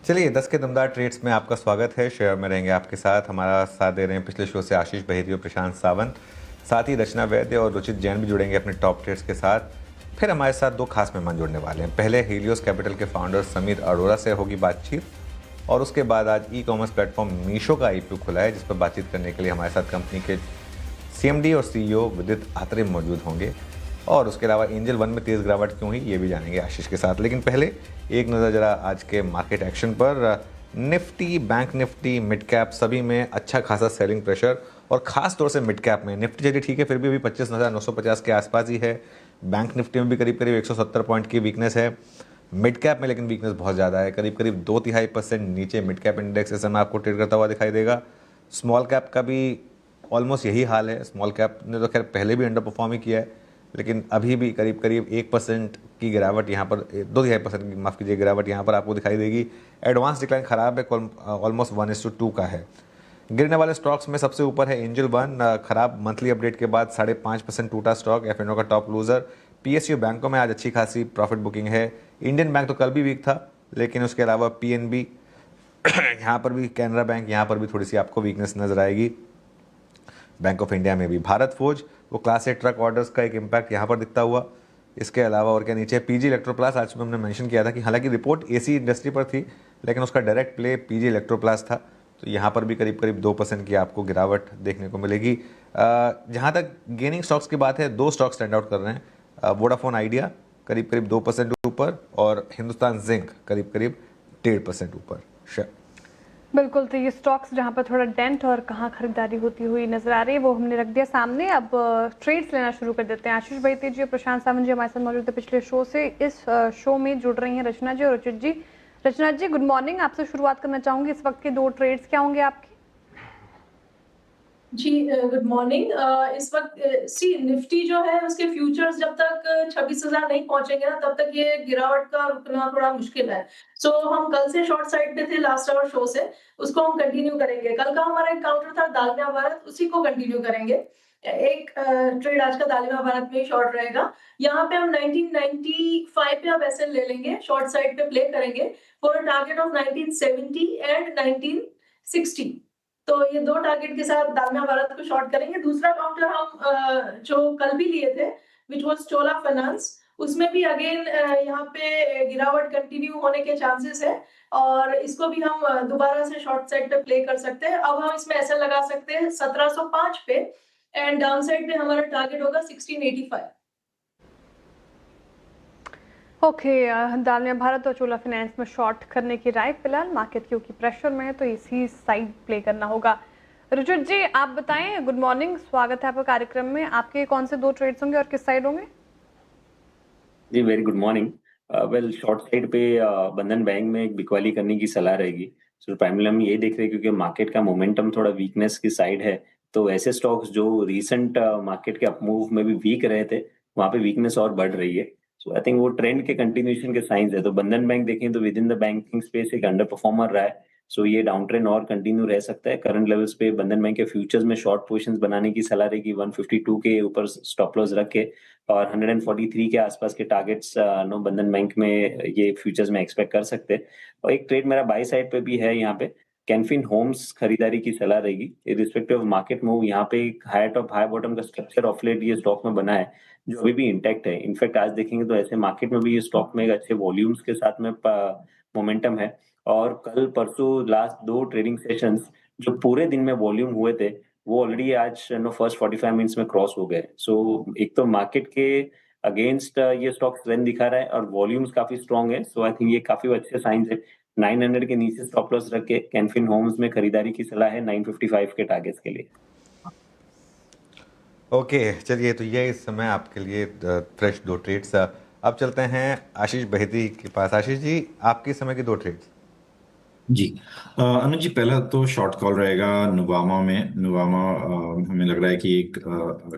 चलिए 10 के दमदार ट्रेड्स में आपका स्वागत है। शेयर में रहेंगे आपके साथ, हमारा साथ दे रहे हैं पिछले शो से आशीष बहेरी और प्रशांत सावंत, साथ ही रचना वैद्य और रुचित जैन भी जुड़ेंगे अपने टॉप ट्रेड्स के साथ। फिर हमारे साथ दो खास मेहमान जुड़ने वाले हैं। पहले हीलियोस कैपिटल के फाउंडर समीर अरोड़ा से होगी बातचीत, और उसके बाद आज ई कॉमर्स प्लेटफॉर्म मीशो का आईपीओ खुला है, जिस पर बातचीत करने के लिए हमारे साथ कंपनी के सीएमडी और सीईओ विदित आत्रे मौजूद होंगे। और उसके अलावा एंजल वन में तेज़ गिरावट क्यों हुई ये भी जानेंगे आशीष के साथ। लेकिन पहले एक नज़र जरा आज के मार्केट एक्शन पर। Nifty, bank Nifty, mid cap सभी में अच्छा खासा सेलिंग प्रेशर, और ख़ास तौर से मिड कैप में। निफ्टी चलिए ठीक है, फिर भी अभी 25,950 के आसपास ही है। बैंक निफ्टी में भी करीब करीब 170 पॉइंट की वीकनेस है। मिड कैप में लेकिन वीकनेस बहुत ज़्यादा है, करीब करीब 2.5% नीचे मिड कैप इंडेक्स इस समय आपको ट्रेड करता हुआ दिखाई देगा। स्मॉल कैप का भी ऑलमोस्ट यही हाल है। स्मॉल कैप ने तो खैर पहले भी अंडर परफॉर्म ही किया है, लेकिन अभी भी करीब करीब 1% की गिरावट यहाँ पर, 2.5% की माफ़ कीजिए गिरावट यहाँ पर आपको दिखाई देगी। एडवांस डिक्लाइन खराब है, ऑलमोस्ट 1:2 का है। गिरने वाले स्टॉक्स में सबसे ऊपर है एंजल वन। खराब मंथली अपडेट के बाद 5.5% टूटा स्टॉक, एफएनओ का टॉप लूजर। पीएसयू बैंकों में आज अच्छी खासी प्रॉफिट बुकिंग है। इंडियन बैंक तो कल भी वीक था, लेकिन उसके अलावा पीएनबी यहाँ पर भी, कैनरा बैंक यहाँ पर भी थोड़ी सी आपको वीकनेस नजर आएगी। बैंक ऑफ इंडिया में भी भारत फोर्ज, वो क्लास 8 ट्रक ऑर्डर्स का एक इम्पैक्ट यहाँ पर दिखता हुआ। इसके अलावा और क्या नीचे पीजी इलेक्ट्रोप्लास, आज में हमने मेंशन किया था कि हालांकि रिपोर्ट एसी इंडस्ट्री पर थी, लेकिन उसका डायरेक्ट प्ले पीजी इलेक्ट्रोप्लास था। तो यहाँ पर भी करीब करीब 2% की आपको गिरावट देखने को मिलेगी। जहाँ तक गेनिंग स्टॉक्स की बात है, दो स्टॉक स्टैंड आउट कर रहे हैं। वोडाफोन आइडिया करीब करीब 2% ऊपर, और हिंदुस्तान जिंक करीब करीब 1.5% ऊपर। बिल्कुल, तो ये स्टॉक्स जहां पर थोड़ा डेंट और कहाँ खरीदारी होती हुई नजर आ रही है वो हमने रख दिया सामने। अब ट्रेड्स लेना शुरू कर देते हैं। आशीष भाई तेजी और प्रशांत सावंत जी हमारे साथ मौजूद है पिछले शो से। इस शो में जुड़ रही हैं रचना जी और रुचित जी। रचना जी गुड मॉर्निंग, आपसे शुरुआत करना चाहूंगी। इस वक्त के दो ट्रेड्स क्या होंगे आपके? जी गुड मॉर्निंग। इस वक्त निफ्टी जो है उसके फ्यूचर्स जब तक 26,000 नहीं पहुंचेंगे ना, तब तक ये गिरावट का रुकना थोड़ा मुश्किल है। सो हम कल से शॉर्ट साइड पे थे लास्ट आवर शो से, उसको हम कंटिन्यू करेंगे। कल का हमारा एक काउंटर था दालमिया भारत, उसी को कंटिन्यू करेंगे। एक ट्रेड आज का दालमिया भारत में शॉर्ट रहेगा। यहाँ पे हम 1995 पे अब एसएल ले लेंगे, शॉर्ट साइड पे प्ले करेंगे फॉर टारगेट ऑफ 1970 एंड 1960। तो ये दो टारगेट के साथ दालमिया भारत को शॉर्ट करेंगे। दूसरा काउंटर हम जो कल भी लिए थे, विच वाज चोला फाइनेंस, उसमें भी अगेन यहाँ पे गिरावट कंटिन्यू होने के चांसेस है, और इसको भी हम दोबारा से शॉर्ट साइड पे प्ले कर सकते हैं। अब हम इसमें ऐसा लगा सकते हैं 1705 पे, एंड डाउन साइड पे हमारा टारगेट होगा 1685। ओके, दालमिया भारत और चोला फाइनेंस में शॉर्ट करने की राय फिलहाल। मार्केट क्योंकि प्रेशर में है तो इसी साइड प्ले करना होगा। रुचित जी आप बताएं, गुड मॉर्निंग, स्वागत है आपका कार्यक्रम में। आपके कौन से दो ट्रेड्स होंगे और किस साइड होंगे? जी very good morning. Well short side पे बंधन बैंक में एक बिकवाली करने की सलाह रहेगी। सो प्राइमली हम ये देख रहे हैं क्योंकि मार्केट का मोमेंटम थोड़ा वीकनेस की साइड है, तो ऐसे स्टॉक्स जो रीसेंट मार्केट के अपमूव में भी वीक रहे थे, वहां पे वीकनेस और बढ़ रही है। सो आई थिंक वो ट्रेंड के कंटिन्यूएशन के साइंस है। तो बंधन बैंक देखें तो with in the banking space एक अंडर परफॉर्मर रहा है। सो ये डाउन ट्रेंड और कंटिन्यू रह सकता है। करंट लेवल्स पे बंधन बैंक के फ्यूचर्स में शॉर्ट पोजीशंस बनाने की सलाह रहेगी, 152 के ऊपर स्टॉप लॉस रख के, और 143 के आसपास के टारगेट्स नो बंधन बैंक में ये फ्यूचर्स में एक्सपेक्ट कर सकते हैं। और एक ट्रेड मेरा बाय साइड पे भी है, यहाँ पे कैनफिन होम्स खरीदारी की सलाह रहेगी। रिस्पेक्टिव मार्केट मूव यहाँ पे एक हाई टॉप हाई बॉटम का स्ट्रक्चर ऑफ लेट ये स्टॉक में बना है, जो अभी भी इंटैक्ट है। इनफैक्ट आज देखेंगे तो ऐसे मार्केट में भी ये स्टॉक में एक अच्छे वॉल्यूम्स के साथ में मोमेंटम है। और कल परसों लास्ट दो ट्रेडिंग सेशंस जो पूरे दिन में वॉल्यूम हुए थे, वो ऑलरेडी आज नो फर्स्ट 45 मिनट्स में क्रॉस हो गए। सो एक तो मार्केट के अगेंस्ट ये स्टॉक स्ट्रेंथ दिखा रहा है और वॉल्यूम्स काफी स्ट्रांग है। सो आई थिंक ये काफी अच्छे साइंस है। 900 के नीचे स्टॉप लॉस रख के कैनफिन होम्स में खरीदारी की सलाह है 955 के टारगेट्स के लिए। ओके चलिए, तो ये इस समय आपके लिए फ्रेश दो ट्रेड्स। अब चलते हैं आशीष बहेती के पास। आशीष जी आपके समय के दो ट्रेड्स। जी अनुज जी, पहला तो शॉर्ट कॉल रहेगा नुवामा में। नुवामा हमें लग रहा है कि एक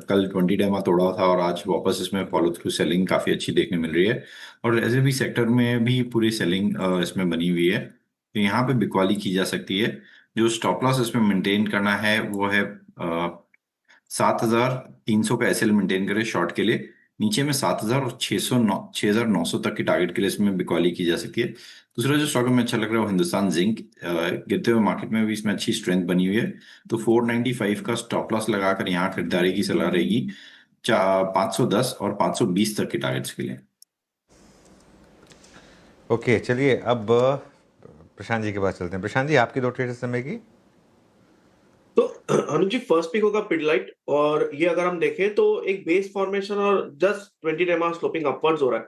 कल 20 डेमा तोड़ा था और आज वापस इसमें फॉलो थ्रू सेलिंग काफ़ी अच्छी देखने मिल रही है, और ऐसे भी सेक्टर में भी पूरी सेलिंग इसमें बनी हुई है, तो यहाँ पे बिकवाली की जा सकती है। जो स्टॉप लॉस इसमें मेंटेन करना है वो है 7,300 का एसएल मेंटेन करें शॉर्ट के लिए, नीचे में 7,000 और 6,900 तक की टारगेट के लिए इसमें बिकॉली की जा सकती है। दूसरा जो स्टॉक में अच्छा लग रहा है वो हिंदुस्तान जिंक, गिरते हुए मार्केट में भी इसमें अच्छी स्ट्रेंथ बनी हुई है, तो 495 का स्टॉप लॉस लगाकर यहाँ खरीदारी की सलाह रहेगी 510 और 520 तक के टारगेट्स के लिए। ओके, चलिए अब प्रशांत जी के पास चलते हैं। प्रशांत जी, आपकी 2 ट्रेड इस समय की। तो अनुज जी, फर्स्ट पिक होगा पिडलाइट, और ये अगर हम देखें तो एक बेस फॉर्मेशन और जस्ट 20 डेमा स्लोपिंग अपवर्ड्स हो रहा है,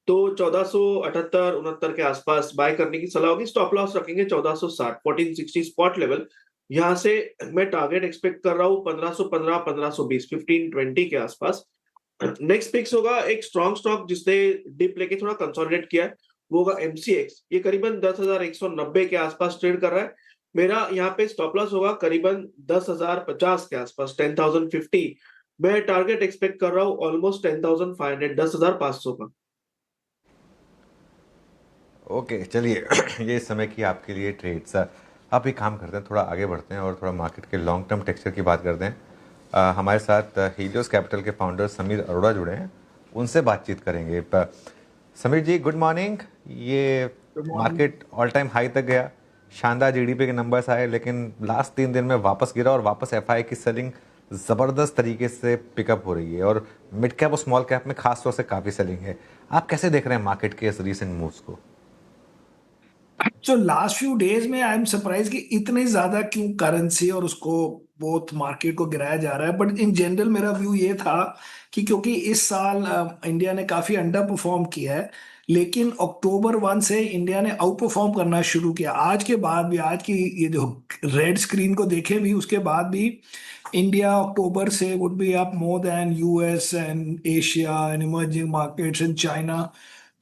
तो 1478-69 के आसपास बाय करने की सलाह होगी। स्टॉप लॉस रखेंगे 1460, 1460 स्पॉट लेवल। यहाँ से मैं टारगेट एक्सपेक्ट कर रहा हूँ 1515, 1520, 1520 के आसपास। नेक्स्ट पिक्स होगा एक स्ट्रॉन्ग स्टॉक जिसने डिप लेके थोड़ा कंसोलिडेट किया है, वो होगा एमसीएक्स। ये करीबन 10,190 के आसपास ट्रेड कर रहा है। मेरा यहाँ पे स्टॉप लॉस होगा करीबन 10,050 के आसपास, 10,050। मैं टारगेट एक्सपेक्ट कर रहा हूँ ऑलमोस्ट 10,500, 10,500 का। ओके, चलिए ये इस समय की आपके लिए ट्रेड्स। आप एक काम करते हैं, थोड़ा आगे बढ़ते हैं और थोड़ा मार्केट के लॉन्ग टर्म टेक्सचर की बात करते हैं। हमारे साथ हीलियोस कैपिटल के फाउंडर समीर अरोड़ा जुड़े हैं, उनसे बातचीत करेंगे। समीर जी, गुड मॉर्निंग। ये मार्केट ऑल टाइम हाई तक गया, शानदार जीडीपी के नंबर्स आए, लेकिन लास्ट 3 दिन में वापस गिरा और वापस एफआई की सेलिंग ज़बरदस्त तरीके से पिकअप हो रही है और मिड कैप और स्मॉल कैप में खास तौर से काफ़ी सेलिंग है। आप कैसे देख रहे हैं मार्केट के इस रीसेंट मूव्स को? तो लास्ट फ्यू डेज में आई एम सरप्राइज कि इतने ज्यादा क्यों करेंसी और उसको बोथ मार्केट को गिराया जा रहा है। बट इन जनरल मेरा व्यू ये था कि क्योंकि इस साल इंडिया ने काफी अंडर परफॉर्म किया है, लेकिन अक्टूबर 1 से इंडिया ने आउट परफॉर्म करना शुरू किया। आज के बाद भी, आज की ये जो रेड स्क्रीन को देखें भी, उसके बाद भी इंडिया अक्टूबर से would be up more than US and Asia and emerging markets and China.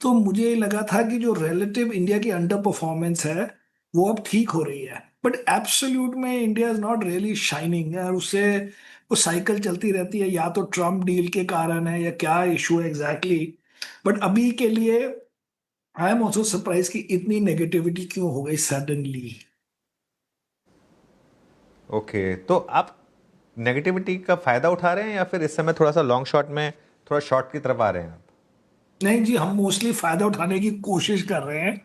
तो मुझे लगा था कि जो रिलेटिव इंडिया की अंडर परफॉर्मेंस है वो अब ठीक हो रही है, बट एब्सोल्यूट में India is not really shining. और उससे वो साइकिल चलती रहती है, या तो ट्रम्प डील के कारण है या क्या इशू है एग्जैक्टली। बट अभी के लिए आई एम ऑल्सो सरप्राइज कि इतनी नेगेटिविटी क्यों हो गई सडनली। ओके, तो आप नेगेटिविटी का फ़ायदा उठा रहे हैं या फिर इस समय थोड़ा सा लॉन्ग शॉट में थोड़ा शॉर्ट की तरफ आ रहे हैं आप? नहीं जी, हम मोस्टली फायदा उठाने की कोशिश कर रहे हैं,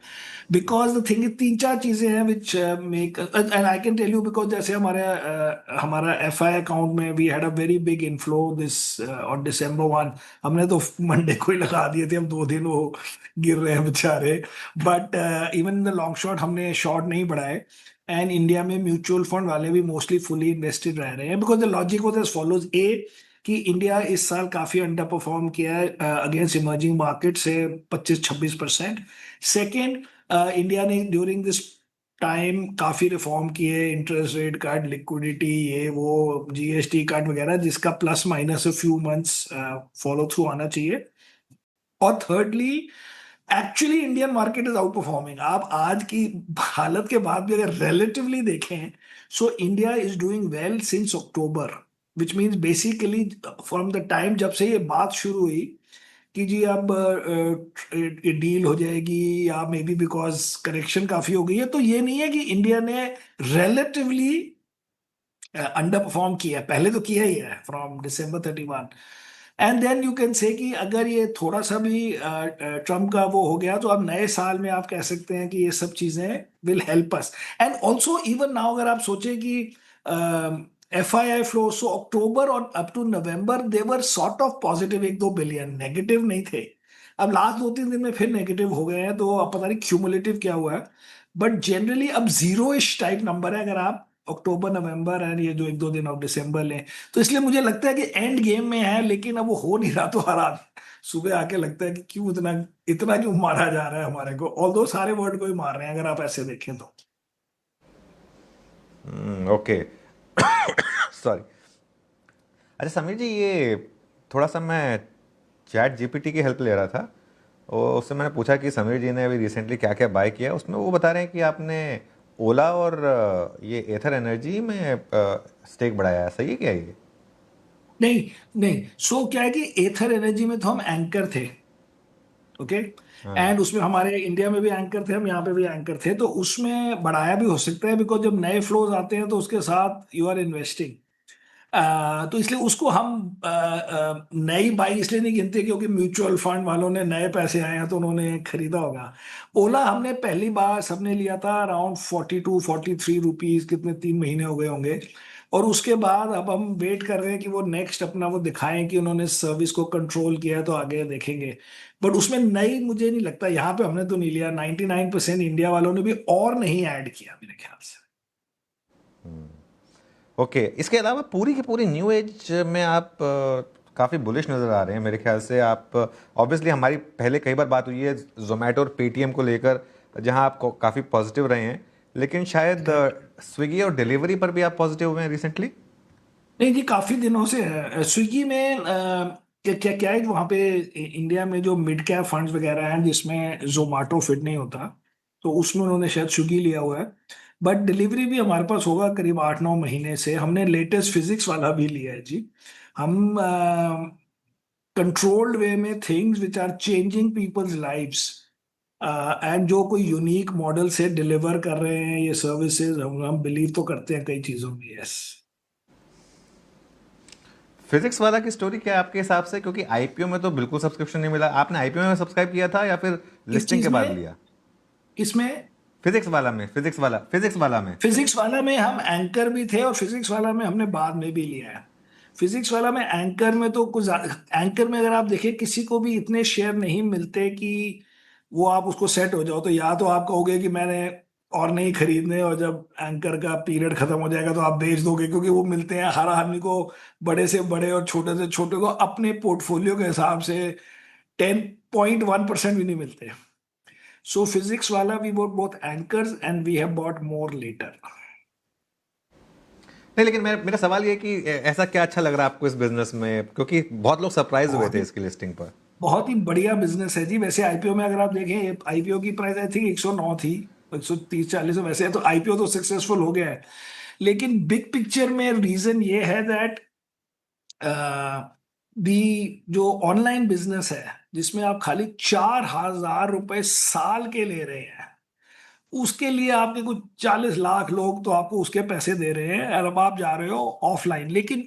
बिकॉज द थिंग, 3-4 चीजें हैं which make, and I can tell you because जैसे हमारा एफआई अकाउंट में we had a very big inflow this on December 1। हमने तो मंडे को ही लगा दिए थे, हम 2 दिन वो गिर रहे हैं बेचारे। But even in the long shot हमने शॉर्ट नहीं बढ़ाए, एंड इंडिया में म्यूचुअल फंड वाले भी मोस्टली फुली इन्वेस्टेड रह रहे हैं, because the logic was as follows. कि इंडिया इस साल काफी अंडर परफॉर्म किया है अगेंस्ट इमर्जिंग मार्केट से 25-26%। सेकेंड, इंडिया ने ड्यूरिंग दिस टाइम काफी रिफॉर्म किए, इंटरेस्ट रेट कट, लिक्विडिटी, ये वो जीएसटी कट वगैरह, जिसका plus minus a few months follow through आना चाहिए। और thirdly, actually Indian market is out performing. आप आज की हालत के बाद भी अगर रिलेटिवली देखें, so India is doing well since October, which means basically from the time जब से ये बात शुरू हुई कि जी अब डील हो जाएगी, या मे बी बिकॉज करेक्शन काफी हो गई है, तो ये नहीं है कि इंडिया ने रिलेटिवली अंडर परफॉर्म किया है, पहले तो किया ही है from December 31। And then you can say कि अगर ये थोड़ा सा भी ट्रम्प का वो हो गया, तो अब नए साल में आप कह सकते हैं कि ये सब चीजें will help us. And also even now अगर आप सोचें कि FII फ्लो, सो अक्टूबर और up to November they were sort of positive, 1-2 billion, negative नहीं थे। अब लास्ट 2-3 दिन में फिर नेगेटिव हो गए हैं, तो अब पता नहीं क्यूमुलेटिव क्या हुआ है, बट जनरली अब जीरो इश टाइप नंबर है अगर आप अक्टूबर नवंबर एंड ये जो 1-2 दिन ऑफ दिसंबर लें। तो इसलिए मुझे लगता है कि एंड गेम में है, लेकिन अब वो हो नहीं रहा। तो हर आज सुबह आके लगता है कि क्यों इतना इतना क्यों मारा जा रहा है हमारे को, ऑल्दो सारे वर्ड को ही मार रहे हैं अगर आप ऐसे देखें तो। Okay, sorry. अच्छा समीर जी, ये थोड़ा सा मैं चैट जीपीटी की हेल्प ले रहा था, और उससे मैंने पूछा कि समीर जी ने अभी रिसेंटली क्या क्या बाय किया। उसमें वो बता रहे हैं कि आपने ओला और ये एथर एनर्जी में स्टेक बढ़ाया है, सही है क्या ये? नहीं नहीं, सो क्या है कि एथर एनर्जी में तो हम एंकर थे, ओके, एंड उसमें हमारे इंडिया में भी एंकर थे, हम यहाँ पे भी एंकर थे, तो उसमें बढ़ाया भी हो सकता है, बिकॉज जब नए फ्लोज आते हैं तो उसके साथ यू आर इन्वेस्टिंग। तो इसलिए उसको हम नई बाई इसलिए नहीं गिनते क्योंकि म्यूचुअल फंड वालों ने नए पैसे आए हैं तो उन्होंने खरीदा होगा। ओला हमने पहली बार सबने लिया था अराउंड 42-43 रुपीज, कितने 3 महीने हो गए होंगे। और उसके बाद अब हम वेट कर रहे हैं कि वो नेक्स्ट अपना वो दिखाएं कि उन्होंने सर्विस को कंट्रोल किया है, तो आगे देखेंगे। बट उसमें नई मुझे नहीं लगता, यहाँ पे हमने तो नहीं लिया, 99% इंडिया वालों ने भी और नहीं ऐड किया मेरे ख्याल से। ओके, इसके अलावा पूरी की पूरी न्यू एज में आप काफ़ी बुलिश नज़र आ रहे हैं मेरे ख्याल से। आप ऑब्वियसली हमारी पहले कई बार बात हुई है जोमेटो और पेटीएम को लेकर, जहां आप काफ़ी पॉजिटिव रहे हैं, लेकिन शायद स्विगी और डिलीवरी पर भी आप पॉजिटिव हुए हैं रिसेंटली। नहीं जी, काफी दिनों से है स्विगी में। क्या क्या क्या है वहाँ पे इंडिया में जो मिड कैप फंड्स वगैरह हैं जिसमें जोमेटो फिट नहीं होता, तो उसमें उन्होंने शायद स्विगी लिया हुआ है। बट डिलीवरी भी हमारे पास होगा करीब 8-9 महीने से। हमने लेटेस्ट फिजिक्स वाला भी लिया है जी। हम कंट्रोल्ड वे में things which are changing people's lives and जो कोई यूनिक मॉडल से डिलीवर कर रहे हैं ये सर्विसेज, हम बिलीव तो करते हैं कई चीजों में। यस। फिजिक्स वाला की स्टोरी क्या है आपके हिसाब से? क्योंकि आईपीओ में तो बिल्कुल सब्सक्रिप्शन नहीं मिला। आपने आईपीओ में सब्सक्राइब किया था या फिर किस लिस्टिंग चीज के बाद में? लिया? किसमें? फिजिक्स वाला में, फिजिक्स वाला में। फिजिक्स वाला में हम एंकर भी थे और फिजिक्स वाला में हमने बाद में भी लिया है। फिजिक्स वाला में एंकर में तो कुछ एंकर में अगर आप देखिए किसी को भी इतने शेयर नहीं मिलते कि वो आप उसको सेट हो जाओ। तो या तो आप कहोगे कि मैंने और नहीं खरीदने, और जब एंकर का पीरियड खत्म हो जाएगा तो आप बेच दोगे, क्योंकि वो मिलते हैं हर आदमी को, बड़े से बड़े और छोटे से छोटे को अपने पोर्टफोलियो के हिसाब से 10.1% भी नहीं मिलते। सो फिजिक्स वाला we bought both anchors and we have bought more later. नहीं, लेकिन मेरा सवाल ये है कि ऐसा क्या अच्छा लग रहा है आपको इस बिजनेस में, क्योंकि बहुत लोग सरप्राइज हुए बहुत थे ही इसकी लिस्टिंग पर। बहुत ही बढ़िया बिजनेस है जी। वैसे आईपीओ में अगर आप देखें, आईपीओ की प्राइस आई थिंक 109 थी, 130-140। वैसे तो आईपीओ तो सक्सेसफुल हो गया है, लेकिन बिग पिक्चर में रीजन ये है दैट दी जो ऑनलाइन बिजनेस है जिसमें आप खाली 4,000 रुपए साल के ले रहे हैं, उसके लिए आपके कुछ 40 लाख लोग तो आपको उसके पैसे दे रहे हैं, और अब आप जा रहे हो ऑफलाइन। लेकिन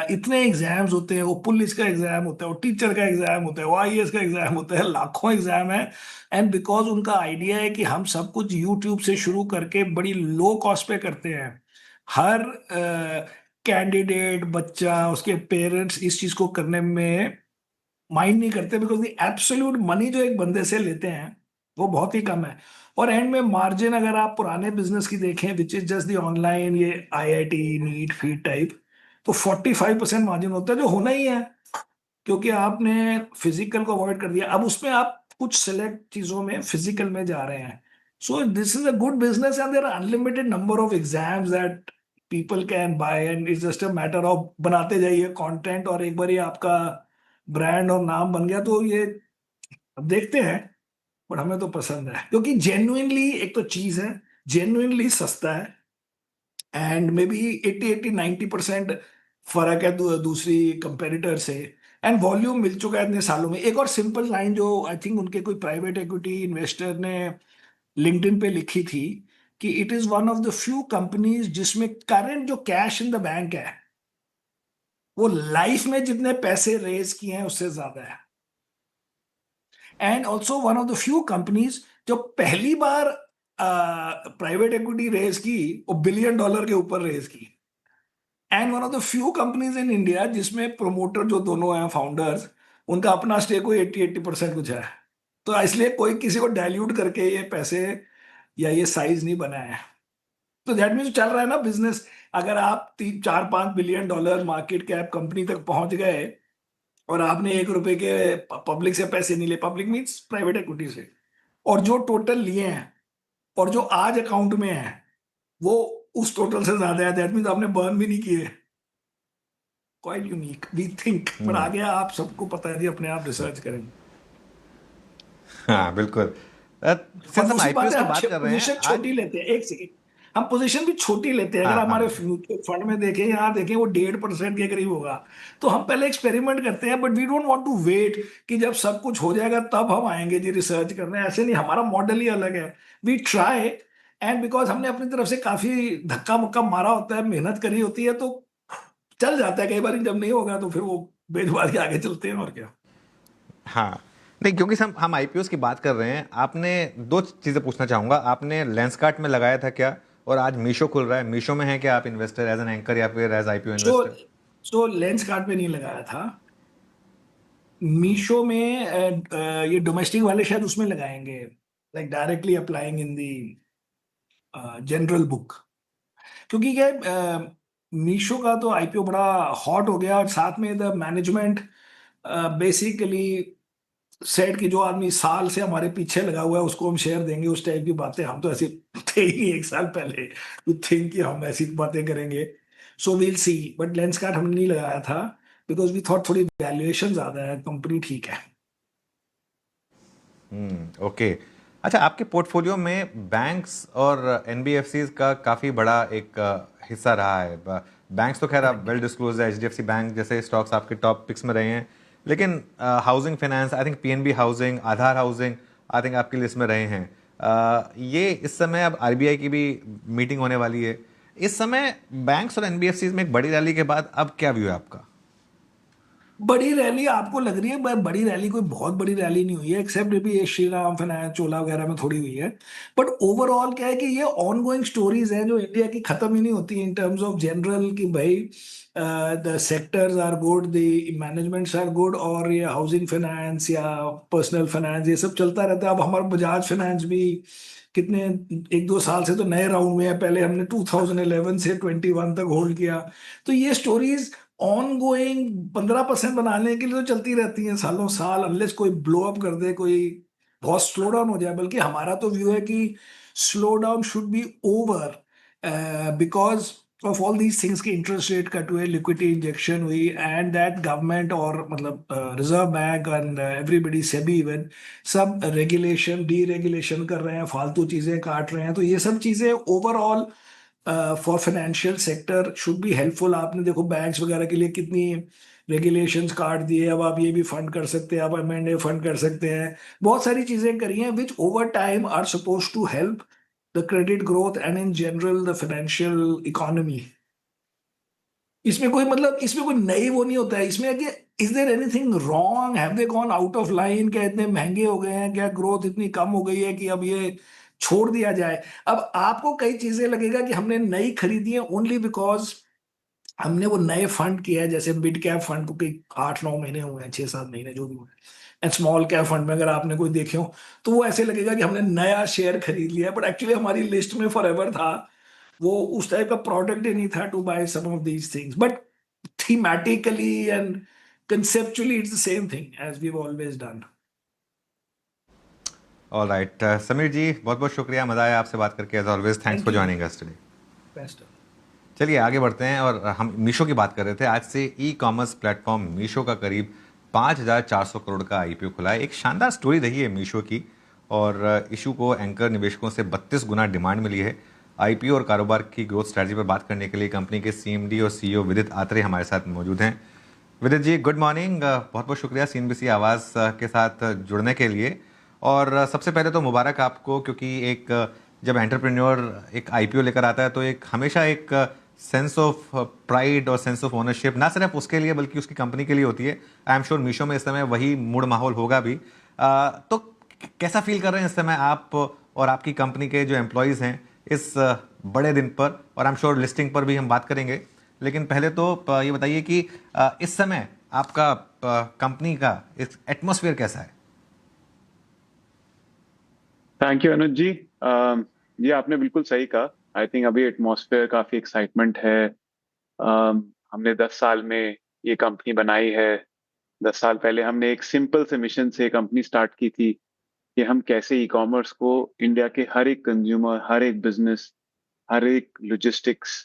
इतने एग्जाम्स होते हैं, वो पुलिस का एग्जाम होता है, वो टीचर का एग्जाम होता है, वो आईएएस का एग्जाम होता है, लाखों एग्जाम है। एंड बिकॉज उनका आइडिया है कि हम सब कुछ यूट्यूब से शुरू करके बड़ी लो कॉस्ट पे करते हैं, हर कैंडिडेट, बच्चा, उसके पेरेंट्स इस चीज को करने में माइंड नहीं करते, बिकॉज द एब्सोल्यूट मनी जो एक बंदे से लेते हैं वो बहुत ही कम है। और एंड में मार्जिन अगर आप पुराने बिजनेस की देखें which is just the online, ये आईआईटी नीट फीड टाइप, तो 45% मार्जिन होता है, जो होना ही है क्योंकि आपने फिजिकल को अवॉइड कर दिया। अब उसमें आप कुछ सिलेक्ट चीजों में फिजिकल में जा रहे हैं। So this is a good business and there are unlimited number of exams that people can buy, and it's just a matter of बनाते जाइए कंटेंट, और एक बार ये आपका ब्रांड और नाम बन गया तो ये अब देखते हैं। बट हमें तो पसंद है क्योंकि जेन्युइनली एक तो चीज है, जेन्युइनली सस्ता है, एंड मे बी 80-90% फर्क है दूसरी कंपेरिटर से, एंड वॉल्यूम मिल चुका है इतने सालों में। एक और सिंपल लाइन जो आई थिंक उनके कोई प्राइवेट इक्विटी इन्वेस्टर ने लिंक्डइन पे लिखी थी कि it is one of the few companies जिसमें करंट जो कैश इन द बैंक है वो लाइफ में जितने पैसे रेज किए हैं उससे ज्यादा है। And also one of the few companies जो पहली बार प्राइवेट इक्विटी रेज की वो $1 बिलियन के ऊपर रेज की, and one of the few companies in India जिसमें प्रोमोटर जो दोनों हैं फाउंडर्स, उनका अपना स्टेक कोई 80% कुछ है। तो इसलिए कोई किसी को डाइल्यूट करके ये पैसे या ये साइज नहीं बना है। तो दैट मीन्स चल रहा है ना बिजनेस। अगर आप 3-4-5 बिलियन मार्केट कैप कंपनी तक पहुंच गए और आपने ₹1 के पब्लिक से पैसे नहीं ले, पब्लिक मीन्स प्राइवेट इक्विटी से, और जो टोटल लिए हैं और जो आज अकाउंट में है वो उस टोटल से ज्यादा है, दैट मीन्स आपने बर्न भी नहीं किए। क्वाइट यूनिक वी थिंक, पर आगे आप सबको पता है जी, अपने आप रिसर्च करेंगे। हाँ बिल्कुल। और सिंस हम दूसरी बात आईपीओ है, की हम बात कर रहे हैं पोजीशन आज। छोटी लेते हैं। एक सेकेंड, हम पोजीशन भी छोटी लेते हैं। अगर हाँ हाँ हमारे म्यूचुअल फंड में देखें, यहाँ देखें, वो 1.5% के करीब होगा, तो हम पहले एक्सपेरिमेंट करते हैं। But we don't want to wait कि जब सब कुछ हो जाएगा तब हम आएंगे जी रिसर्च करने। ऐसे नहीं, हमारा मॉडल ही अलग है। वी ट्राई, एंड बिकॉज हमने अपनी तरफ से काफी धक्का मुक्का मारा होता है, मेहनत करी होती है, तो चल जाता है कई बार, जब नहीं होगा तो फिर वो बेच बाज के आगे चलते हैं, और क्या। हाँ, नहीं क्योंकि हम आईपीओस की बात कर रहे हैं, आपने दो चीज़ें पूछना चाहूँगा। आपने लेंसकार्ट में लगाया था क्या, और आज मीशो खुल रहा है, मीशो में है क्या आप इन्वेस्टर एज एन एंकर या फिर एज आईपीओ सो इन्वेस्टर? सो लेंस कार्ड पे नहीं लगाया था। मीशो में ये डोमेस्टिक वाले शायद उसमें लगाएंगे, like directly applying in the general book. क्योंकि क्या मीशो का तो आईपीओ बड़ा हॉट हो गया, और साथ में द मैनेजमेंट बेसिकली सेट कि जो आदमी साल से हमारे पीछे लगा हुआ है उसको हम शेयर देंगे, उस टाइप की बातें। हम तो ऐसे थे ही नहीं एक साल पहले टू थिंक कि हम ऐसी बातें करेंगे। So we'll see, but Lenskart हमने नहीं लगाया था बिकॉज वी थॉट थोड़ी वैल्यूएशन ज्यादा है, कंपनी ठीक है। ओके। अच्छा, आपके पोर्टफोलियो में बैंक्स और एनबीएफसीज का काफ़ी बड़ा एक हिस्सा रहा है। बैंक्स तो खैर आप वेल डिस्क्लोज है, एचडीएफसी बैंक जैसे स्टॉक्स आपके टॉप पिक्स में रहे हैं, लेकिन housing finance, I think PNB housing, Aadhaar housing, I think आपकी लिस्ट में रहे हैं। ये इस समय अब आरबीआई की भी मीटिंग होने वाली है, इस समय बैंक्स और एनबीएफसीज में एक बड़ी रैली के बाद अब क्या व्यू है आपका? बड़ी रैली आपको लग रही है? बड़ी रैली कोई बहुत बड़ी रैली नहीं हुई है, एक्सेप्ट भी ये श्री राम फाइनेंस चोला वगैरह में थोड़ी हुई है। बट ओवरऑल क्या है कि ये ऑनगोइंग स्टोरीज हैं जो इंडिया की खत्म ही नहीं होती इन टर्म्स ऑफ जनरल, कि भाई the sectors are good, the managements are good, और ये हाउसिंग फाइनेंस या पर्सनल फाइनेंस ये सब चलता रहता है। अब हमारा बजाज फाइनेंस भी कितने 1-2 साल से तो नए राउंड में है, पहले हमने 2011 से 21 तक होल्ड किया। तो ये स्टोरीज ऑन गोइंग 15% बनाने के लिए तो चलती रहती हैं सालों साल, अनलेस कोई ब्लो अप कर दे, कोई बहुत स्लो डाउन हो जाए। बल्कि हमारा तो व्यू है कि slow down should be over because of all these things की इंटरेस्ट रेट कट हुए, लिक्विडिटी इंजेक्शन हुई, एंड दैट गवर्नमेंट और मतलब reserve bank and everybody SEBI even sub regulation D regulation कर रहे हैं, फालतू चीजें काट रहे हैं। तो ये सब चीजें overall for financial sector should be helpful. आपने देखो बैंक्स वगैरह के लिए कितनी रेगुलेशंस काट दिए, अब आप ये भी फंड कर सकते हैं, आप एम फंड कर सकते हैं, बहुत सारी चीजें करी हैं which over time are suppose to help the credit growth and in general the financial economy. इसमें कोई मतलब, इसमें कोई नई वो नहीं होता है इसमें कि is there anything wrong, have they gone out of line, क्या इतने महंगे हो गए हैं, क्या ग्रोथ इतनी कम हो गई है कि अब ये छोड़ दिया जाए। अब आपको कई चीजें लगेगा कि हमने नई खरीदी है ओनली बिकॉज हमने वो नए फंड किया है, जैसे मिड कैप फंड को कई 8-9 महीने हुए हैं, 6-7 महीने जो भी हुए, एंड स्मॉल कैप फंड में अगर आपने कोई देखे हो तो वो ऐसे लगेगा कि हमने नया शेयर खरीद लिया, बट एक्चुअली हमारी लिस्ट में फॉर एवर था। वो उस टाइप का प्रोडक्ट ही नहीं था to buy some of these things, but thematically and conceptually it's the same thing as we've always done. All right, Sameer ji बहुत बहुत शुक्रिया, मज़ा आया आपसे बात करके, as always thanks Thank for you. Joining us today. Best of. चलिए आगे बढ़ते हैं, और हम मीशो की बात कर रहे थे। आज से ई कॉमर्स प्लेटफॉर्म मीशो का करीब 5,400 करोड़ का आईपीओ खुला है। एक शानदार स्टोरी रही है मीशो की, और इशू को एंकर निवेशकों से 32 गुना डिमांड मिली है। आईपीओ और कारोबार की ग्रोथ स्ट्रैटेजी पर बात करने के लिए कंपनी के सीएमडी और सीईओ विदित आत्रे हमारे साथ मौजूद हैं। विदित जी गुड मॉर्निंग, बहुत बहुत शुक्रिया सीएनबीसी आवाज़ के साथ जुड़ने के लिए। और सबसे पहले तो मुबारक आपको, क्योंकि एक जब एंटरप्रेन्योर एक आईपीओ लेकर आता है तो एक हमेशा एक सेंस ऑफ प्राइड और सेंस ऑफ ओनरशिप ना सिर्फ उसके लिए बल्कि उसकी कंपनी के लिए होती है। आई एम श्योर मीशो में इस समय वही मूड माहौल होगा भी। तो कैसा फील कर रहे हैं इस समय आप और आपकी कंपनी के जो एम्प्लॉयज़ हैं इस बड़े दिन पर? और आई एम श्योर लिस्टिंग पर भी हम बात करेंगे, लेकिन पहले तो ये बताइए कि इस समय आपका कंपनी का एटमॉस्फेयर कैसा है? थैंक यू अनुज जी। ये आपने बिल्कुल सही कहा। आई थिंक अभी एटमॉस्फेयर काफी एक्साइटमेंट है। हमने 10 साल में ये कंपनी बनाई है। 10 साल पहले हमने एक सिंपल से मिशन से कंपनी स्टार्ट की थी कि हम कैसे ई कॉमर्स को इंडिया के हर एक कंज्यूमर, हर एक बिजनेस, हर एक लॉजिस्टिक्स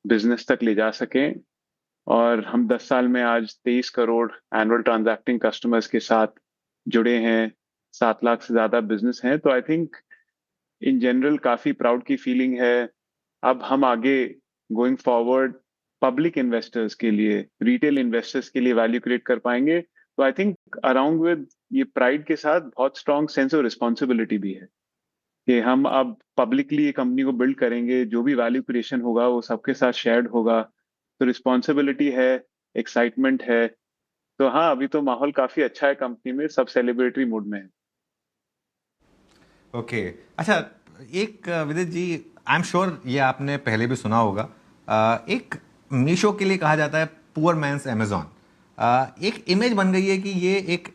बिजनेस तक ले जा सकें। और हम 10 साल में आज 23 करोड़ एनुअल ट्रांजैक्टिंग कस्टमर्स के साथ जुड़े हैं, 7 लाख से ज्यादा बिजनेस हैं। तो आई थिंक इन जनरल काफी प्राउड की फीलिंग है। अब हम आगे गोइंग फॉरवर्ड पब्लिक इन्वेस्टर्स के लिए, रिटेल इन्वेस्टर्स के लिए वैल्यू क्रिएट कर पाएंगे। तो आई थिंक अराउंड विद ये प्राइड के साथ बहुत स्ट्रॉन्ग सेंस ऑफ रिस्पॉन्सिबिलिटी भी है कि हम अब पब्लिकली ये कंपनी को बिल्ड करेंगे। जो भी वैल्यू क्रिएशन होगा वो सबके साथ शेयर्ड होगा। तो रिस्पॉन्सिबिलिटी है, एक्साइटमेंट है। तो हाँ, अभी तो माहौल काफी अच्छा है कंपनी में, सब सेलिब्रेटरी मूड में है। ओके। अच्छा, एक विदित जी, आई एम श्योर ये आपने पहले भी सुना होगा, एक मीशो के लिए कहा जाता है पुअर मैन्स अमेजोन। एक इमेज बन गई है कि ये एक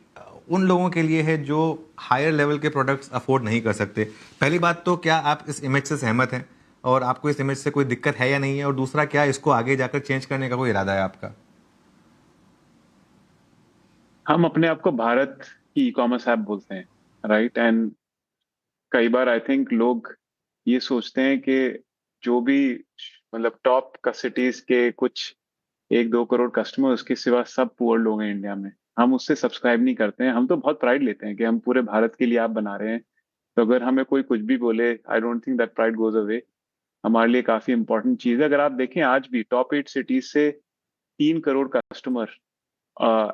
उन लोगों के लिए है जो हायर लेवल के प्रोडक्ट्स अफोर्ड नहीं कर सकते। पहली बात तो क्या आप इस इमेज से सहमत हैं और आपको इस इमेज से कोई दिक्कत है या नहीं है, और दूसरा क्या इसको आगे जाकर चेंज करने का कोई इरादा है आपका? हम अपने आप को भारत की ई कॉमर्स ऐप बोलते हैं, राइट? एंड कई बार आई थिंक लोग ये सोचते हैं कि जो भी मतलब टॉप का सिटीज के कुछ 1-2 करोड़ कस्टमर, उसके सिवा सब पुअर लोग हैं इंडिया में। हम उससे सब्सक्राइब नहीं करते हैं। हम तो बहुत प्राइड लेते हैं कि हम पूरे भारत के लिए ऐप बना रहे हैं। तो अगर हमें कोई कुछ भी बोले, I don't think that pride goes away. हमारे लिए काफी इंपॉर्टेंट चीज है। अगर आप देखें, आज भी टॉप 8 सिटीज से 3 करोड़ कस्टमर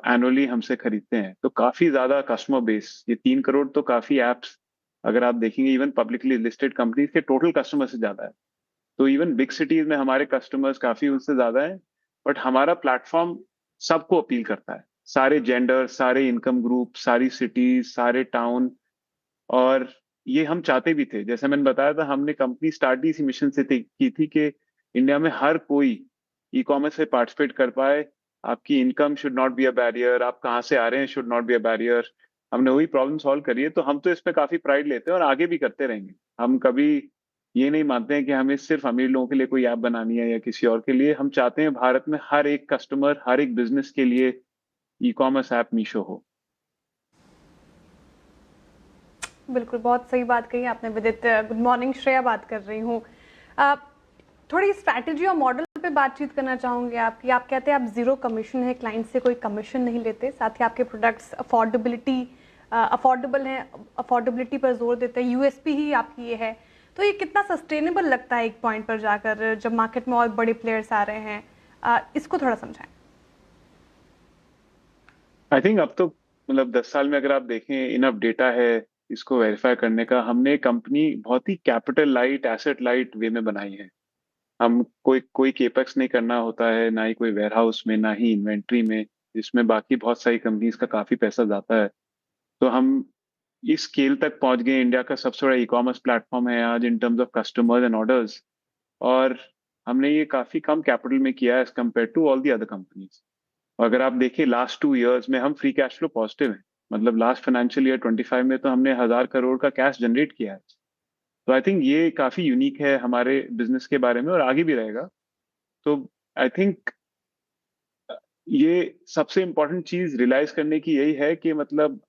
एनुअली हमसे खरीदते हैं। तो काफी ज्यादा कस्टमर बेस, ये 3 करोड़ तो काफी एप्स, अगर आप देखेंगे इवन पब्लिकली लिस्टेड कंपनीज के टोटल कस्टमर से ज्यादा है। तो इवन बिग सिटीज में हमारे कस्टमर्स काफी उससे ज्यादा है। बट हमारा प्लेटफॉर्म सबको अपील करता है, सारे जेंडर, सारे इनकम ग्रुप, सारी सिटीज, सारे टाउन। और ये हम चाहते भी थे। जैसे मैंने बताया था, हमने कंपनी स्टार्ट इसी मिशन से की थी कि इंडिया में हर कोई ई कॉमर्स से पार्टिसिपेट कर पाए। आपकी income should not be a barrier, आप कहाँ से आ रहे हैं should not be a barrier. हमने वही प्रॉब्लम सॉल्व करी है। तो हम तो इस पे काफी प्राइड लेते हैं और आगे भी करते रहेंगे। हम कभी ये नहीं मानते हैं कि हमें सिर्फ अमीर लोगों के लिए कोई ऐप बनानी है या किसी और के लिए। हम चाहते हैं भारत में हर एक कस्टमर, हर एक बिजनेस के लिए ई कॉमर्स ऐप मीशो हो। बिल्कुल, बहुत सही बात कही आपने विदित। गुड मॉर्निंग, श्रेया बात कर रही हूँ। थोड़ी स्ट्रैटेजी और मॉडल पे बातचीत करना चाहूँगी आपकी। आप कहते हैं आप जीरो कमीशन है, क्लाइंट से कोई कमीशन नहीं लेते, साथ ही आपके प्रोडक्ट्स अफोर्डेबल हैं, अफोर्डेबिलिटी पर जोर देते हैं, यूएसपी ही आपकी ये है। तो ये कितना सस्टेनेबल लगता है एक पॉइंट पर जाकर, जब मार्केट में और बड़े प्लेयर्स आ रहे हैं? इसको थोड़ा समझाएं। आई थिंक अब तो मतलब 10 साल में अगर आप देखें, इनफ डेटा है इसको वेरीफाई करने का। हमने कंपनी बहुत ही कैपिटल लाइट, एसेट लाइट वे में बनाई है। हम कोई केपेक्स नहीं करना होता है, ना ही कोई वेयरहाउस में, ना ही इन्वेंट्री में, जिसमें बाकी बहुत सारी कंपनीज का काफी पैसा जाता है। तो हम इस स्केल तक पहुंच गए। इंडिया का सबसे बड़ा ई कॉमर्स प्लेटफॉर्म है आज in terms of customers and orders. और हमने ये काफी कम कैपिटल में किया है as compare to all the other companies. अगर आप देखिए लास्ट 2 इयर्स में हम फ्री कैश फ्लो पॉजिटिव हैं। मतलब लास्ट फाइनेंशियल ईयर 25 में तो हमने 1,000 करोड़ का कैश जनरेट किया है। तो आई थिंक ये काफी यूनिक है हमारे बिजनेस के बारे में और आगे भी रहेगा। तो आई थिंक ये सबसे इम्पोर्टेंट चीज रियलाइज करने की यही है कि मतलब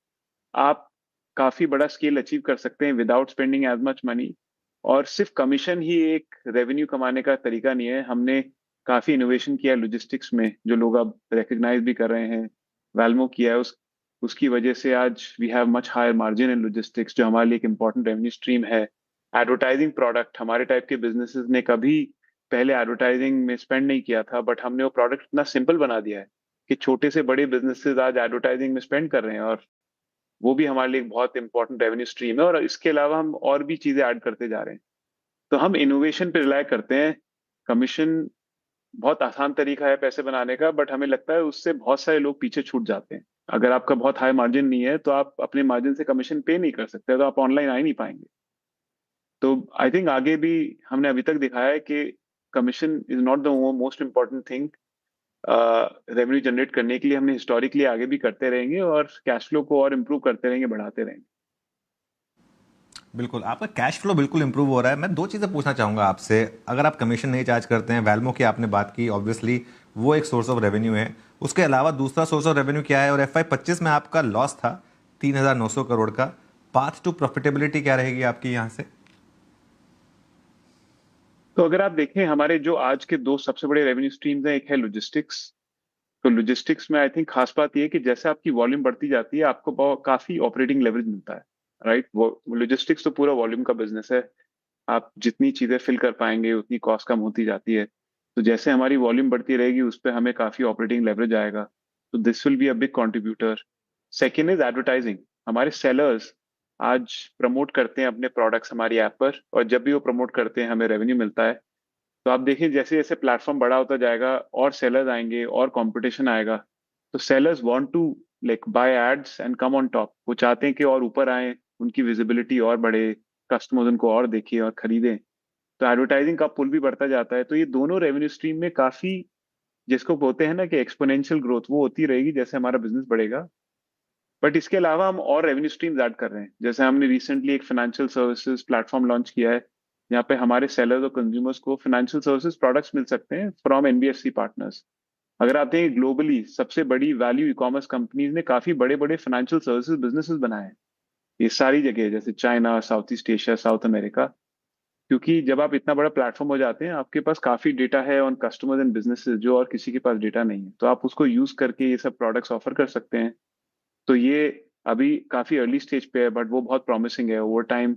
आप काफी बड़ा स्केल अचीव कर सकते हैं without spending as much money. और सिर्फ कमीशन ही एक रेवेन्यू कमाने का तरीका नहीं है। हमने काफी इनोवेशन किया है लॉजिस्टिक्स में, जो लोग अब रिकग्नाइज भी कर रहे हैं। वेल्मो किया है, उसकी वजह से आज we have much higher margin in logistics, जो हमारे लिए एक इंपॉर्टेंट रेवेन्यू स्ट्रीम है। एडवर्टाइजिंग प्रोडक्ट, हमारे टाइप के बिजनेसेस ने कभी पहले एडवर्टाइजिंग में स्पेंड नहीं किया था, बट हमने वो प्रोडक्ट इतना सिंपल बना दिया है कि छोटे से बड़े बिजनेसेस आज एडवर्टाइजिंग में स्पेंड कर रहे हैं। और वो भी हमारे लिए एक बहुत इंपॉर्टेंट रेवेन्यू स्ट्रीम है। और इसके अलावा हम और भी चीजें ऐड करते जा रहे हैं। तो हम इनोवेशन पे रिलाय करते हैं। कमीशन बहुत आसान तरीका है पैसे बनाने का, बट हमें लगता है उससे बहुत सारे लोग पीछे छूट जाते हैं। अगर आपका बहुत हाई मार्जिन नहीं है तो आप अपने मार्जिन से कमीशन पे नहीं कर सकते, तो आप ऑनलाइन आ ही नहीं पाएंगे। तो आई थिंक आगे भी हमने अभी तक दिखाया है कि commission is not the most important thing. Revenue generate करने के लिए हमने हिस्टोरिकली आगे भी करते रहेंगे और कैश फ्लो को और इम्प्रूव करते रहेंगे, बढ़ाते रहेंगे। बिल्कुल, आपका कैश फ्लो बिल्कुल इंप्रूव हो रहा है। मैं दो चीज़ें पूछना चाहूँगा आपसे। अगर आप कमीशन नहीं चार्ज करते हैं, वेल्मो की आपने बात की, ऑब्वियसली वो एक सोर्स ऑफ रेवेन्यू है। उसके अलावा दूसरा सोर्स ऑफ रेवेन्यू क्या है? और FY25 में आपका लॉस था 3,900 करोड़ का। पाथ टू प्रॉफिटेबिलिटी क्या रहेगी आपकी यहाँ से? तो अगर आप देखें, हमारे जो आज के दो सबसे बड़े रेवेन्यू स्ट्रीम्स हैं, एक है लॉजिस्टिक्स। तो लॉजिस्टिक्स में आई थिंक खास बात ये है कि जैसे आपकी वॉल्यूम बढ़ती जाती है, आपको काफी ऑपरेटिंग लेवरेज मिलता है, राइट? वो लॉजिस्टिक्स तो पूरा वॉल्यूम का बिजनेस है। आप जितनी चीजें फिल कर पाएंगे उतनी कॉस्ट कम होती जाती है। तो जैसे हमारी वॉल्यूम बढ़ती रहेगी, उस पर हमें काफी ऑपरेटिंग लेवरेज आएगा। तो this will be a big contributor. Second is advertising. हमारे सेलर्स आज प्रमोट करते हैं अपने प्रोडक्ट्स हमारी ऐप पर, और जब भी वो प्रमोट करते हैं हमें रेवेन्यू मिलता है। तो आप देखिए जैसे जैसे प्लेटफॉर्म बड़ा होता जाएगा और सेलर्स आएंगे और कंपटीशन आएगा, तो sellers want to like buy ads and come on top. वो चाहते हैं कि और ऊपर आए, उनकी विजिबिलिटी और बढ़े, कस्टमर्स उनको और देखें और खरीदें। तो एडवर्टाइजिंग का पुल भी बढ़ता जाता है। तो ये दोनों रेवेन्यू स्ट्रीम में काफी, जिसको बोलते हैं ना कि एक्सपोनेंशियल ग्रोथ, वो होती रहेगी जैसे हमारा बिजनेस बढ़ेगा। बट इसके अलावा हम और रेवेन्यू स्ट्रीम्स ऐड कर रहे हैं। जैसे हमने रिसेंटली एक फाइनेंशियल सर्विसेज प्लेटफॉर्म लॉन्च किया है, यहाँ पे हमारे सेलर्स और कंज्यूमर्स को फाइनेंशियल सर्विसेज प्रोडक्ट्स मिल सकते हैं फ्रॉम एनबीएफसी पार्टनर्स। अगर आप देखें ग्लोबली सबसे बड़ी वैल्यू ई कॉमर्स कंपनीज ने काफी बड़े बड़े फाइनेंशियल सर्विसेज बिजनेसेस बनाए हैं, ये सारी जगह, जैसे China, South East Asia, South America. क्योंकि जब आप इतना बड़ा प्लेटफॉर्म हो जाते हैं, आपके पास काफी डेटा है ऑन कस्टमर्स एंड बिजनेसेस जो और किसी के पास डेटा नहीं है, तो आप उसको यूज करके ये सब प्रोडक्ट्स ऑफर कर सकते हैं। तो ये अभी काफी अर्ली स्टेज पे है, बट वो बहुत प्रॉमिसिंग है। Over time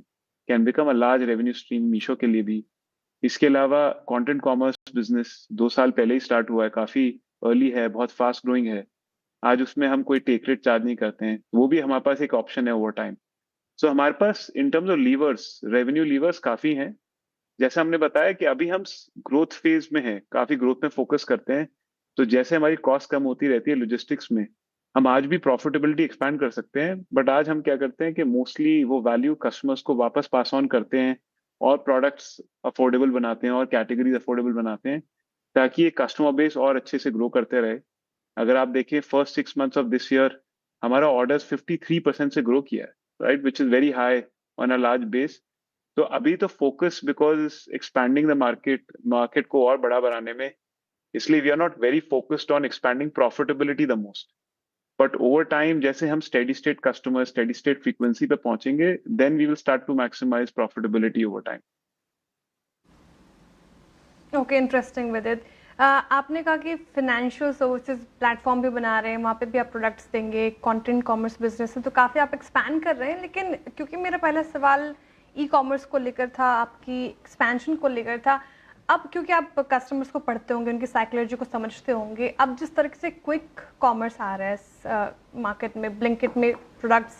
can become a large revenue stream Meesho के लिए भी। इसके अलावा कंटेंट कॉमर्स बिजनेस 2 साल पहले ही स्टार्ट हुआ है, काफी अर्ली है, बहुत फास्ट ग्रोइंग है। आज उसमें हम कोई टेक रेट चार्ज नहीं करते हैं, वो भी हमारे पास एक ऑप्शन है ओवर टाइम। सो हमारे पास in terms of levers, revenue levers काफी हैं। जैसे हमने बताया कि अभी हम ग्रोथ फेज में हैं, काफी ग्रोथ में फोकस करते हैं। तो जैसे हमारी कॉस्ट कम होती रहती है लॉजिस्टिक्स में, हम आज भी प्रॉफिटेबिलिटी एक्सपैंड कर सकते हैं। बट आज हम क्या करते हैं कि मोस्टली वो वैल्यू कस्टमर्स को वापस पास ऑन करते हैं और प्रोडक्ट्स अफोर्डेबल बनाते हैं और कैटेगरीज अफोर्डेबल बनाते हैं, ताकि ये कस्टमर बेस और अच्छे से ग्रो करते रहे। अगर आप देखें first 6 months of this year, हमारा ऑर्डर्स 53% से ग्रो किया है, right, which is very high on a large base. तो अभी तो focus because expanding the market को और बड़ा बनाने में, इसलिए we are not very focused on expanding profitability the most. But over time जैसे हम steady state customer, steady state frequency पे पहुंचेंगे, then we will start to maximize profitability over time. Okay, interesting with it. आपने कहा कि financial services platform भी बना रहे हैं, वहाँ पे भी आप प्रोडक्ट्स देंगे, कंटेंट कॉमर्स बिजनेस है, तो काफ़ी आप एक्सपैंड कर रहे हैं। लेकिन क्योंकि मेरा पहला सवाल ई कॉमर्स को लेकर था, आपकी एक्सपेंशन को लेकर था, अब क्योंकि आप कस्टमर्स को पढ़ते होंगे, उनकी साइकोलॉजी को समझते होंगे, अब जिस तरीके से क्विक कॉमर्स आ रहा है मार्केट में, ब्लिंकिट में प्रोडक्ट्स